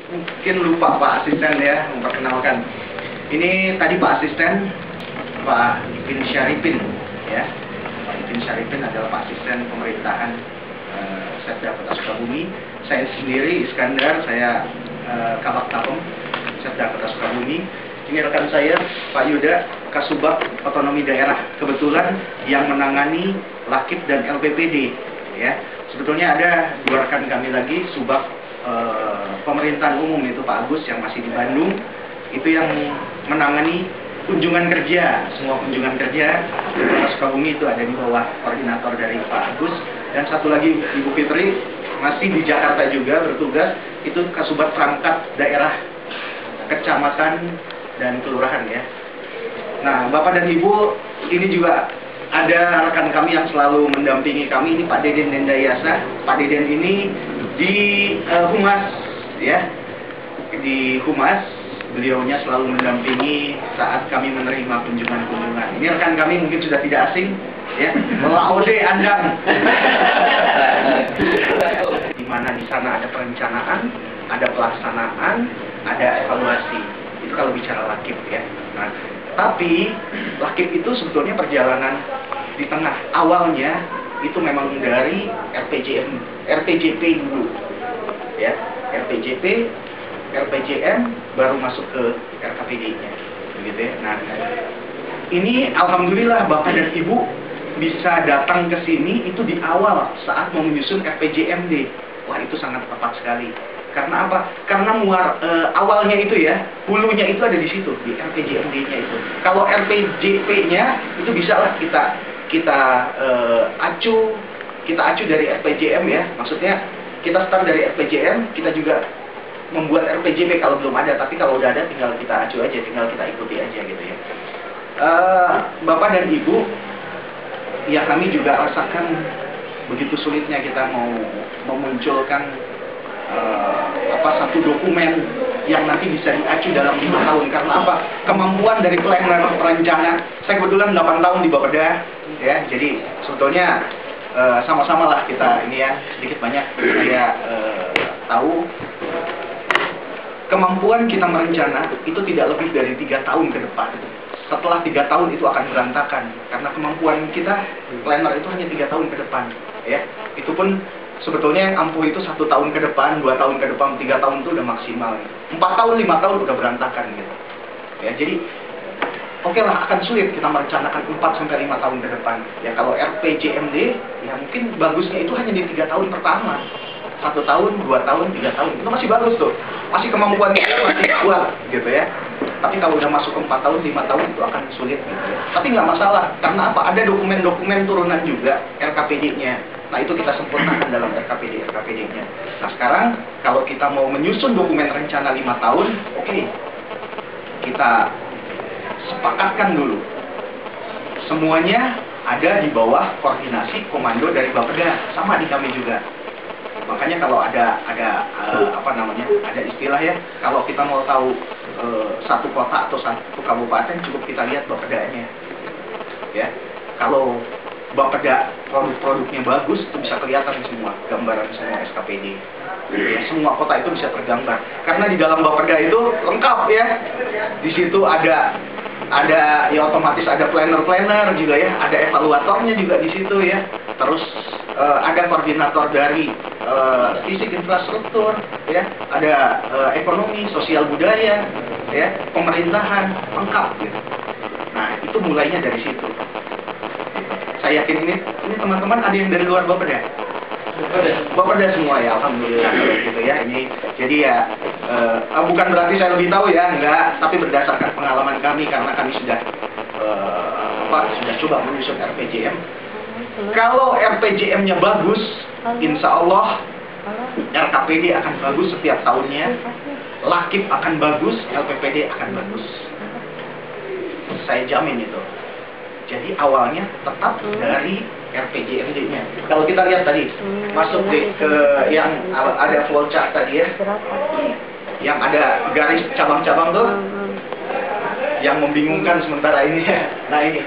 Mungkin lupa Pak Asisten ya memperkenalkan. Ini tadi Pak Asisten, Pak Ipin Syaripin ya. Pak Ipin Syaripin adalah Pak Asisten pemerintahan Setda Kota Sukabumi. Saya sendiri Iskandar, saya Kabak Tapem Setda Kota Sukabumi. Ini rekan saya Pak Yuda, Kasubag Otonomi Daerah, kebetulan yang menangani Lakip dan LPPD ya. Sebetulnya ada dua rekan kami lagi, Subag pemerintahan umum, itu Pak Agus yang masih di Bandung, itu yang menangani kunjungan kerja, semua kunjungan kerja di Kota Sukabumi itu ada di bawah koordinator dari Pak Agus. Dan satu lagi Ibu Fitri masih di Jakarta juga bertugas, itu Kasubag perangkat daerah, kecamatan dan kelurahan ya. Nah, Bapak dan Ibu, ini juga ada rekan kami yang selalu mendampingi kami, ini Pak Deden Dendayasa. Pak Deden ini di Humas ya, di Humas beliaunya selalu mendampingi saat kami menerima kunjungan-kunjungan. Ini rekan kami mungkin sudah tidak asing ya, Laode Andang. Di mana di sana ada perencanaan, ada pelaksanaan, ada evaluasi. Itu kalau bicara Lakip ya. Nah, tapi Lakip itu sebetulnya perjalanan di tengah. Awalnya itu memang dari RPJP dulu ya, RPJP, RPJM, baru masuk ke RKPD-nya begitu ya. Nah, ini alhamdulillah Bapak dan Ibu bisa datang ke sini itu di awal saat mau menyusun RPJMD. Wah, itu sangat tepat sekali. Karena apa? Karena awalnya itu ya, hulunya itu ada di situ, di RPJMD-nya itu. Kalau RPJP-nya itu bisa lah kita acu dari RPJM ya. Maksudnya kita start dari RPJM, kita juga membuat RPJP kalau belum ada, tapi kalau udah ada tinggal kita acu aja, tinggal kita ikuti aja gitu ya. Bapak dan Ibu, ya kami juga rasakan begitu sulitnya kita mau memunculkan satu dokumen yang nanti bisa diacu dalam 5 tahun. Karena apa? Kemampuan dari planner perencana, saya kebetulan 8 tahun di Bapeda ya, jadi sebetulnya sama-sama lah kita ini ya, sedikit banyak saya tahu kemampuan kita merencana itu tidak lebih dari 3 tahun ke depan. Setelah 3 tahun itu akan berantakan karena kemampuan kita planner itu hanya 3 tahun ke depan ya. Itu pun sebetulnya yang ampuh itu 1 tahun ke depan, 2 tahun ke depan, 3 tahun itu udah maksimal. 4 tahun, 5 tahun udah berantakan gitu. Ya, jadi oke lah, akan sulit kita merencanakan 4-5 tahun ke depan. Ya kalau RPJMD, ya mungkin bagusnya itu hanya di 3 tahun pertama. 1 tahun, 2 tahun, 3 tahun, itu masih bagus tuh. Masih kemampuan kita masih kuat gitu ya. Tapi kalau udah masuk ke 4 tahun, 5 tahun itu akan sulit gitu ya. Tapi nggak masalah, karena apa? Ada dokumen-dokumen turunan juga, RKPD-nya. Nah, itu kita sempurnakan dalam RKPD-nya. Nah, sekarang kalau kita mau menyusun dokumen rencana 5 tahun, oke. Kita sepakatkan dulu. Semuanya ada di bawah koordinasi komando dari Bapeda, sama di kami juga. Makanya kalau ada ada istilah ya, kalau kita mau tahu satu kota atau satu kabupaten, cukup kita lihat Bapedanya. Ya, kalau Bapeda produk-produknya bagus, itu bisa kelihatan semua, gambaran semua SKPD. Ya, semua kota itu bisa tergambar. Karena di dalam Bapeda itu lengkap ya. Di situ ada ya otomatis ada planner juga ya, ada evaluatornya juga di situ ya. Terus ada koordinator dari fisik infrastruktur ya, ada ekonomi, sosial budaya ya, pemerintahan, lengkap gitu. Nah, itu mulainya dari situ. Saya yakin ini teman-teman ada yang dari luar Bapeda? Bapeda semua ya, alhamdulillah gitu ya. Ini jadi ya bukan berarti saya lebih tahu ya, enggak, tapi berdasarkan pengalaman kami, karena kami sudah sudah coba menyusun RPJM. Kalau RPJM-nya bagus, insya Allah RKPD akan bagus setiap tahunnya, Lakip akan bagus, LPPD akan bagus. Saya jamin itu. Jadi awalnya tetap dari RPJMD-nya. Kalau kita lihat tadi, masuk ke yang ada flowchart tadi ya, yang ada garis cabang-cabang tuh, yang membingungkan sementara ini ya. Nah ini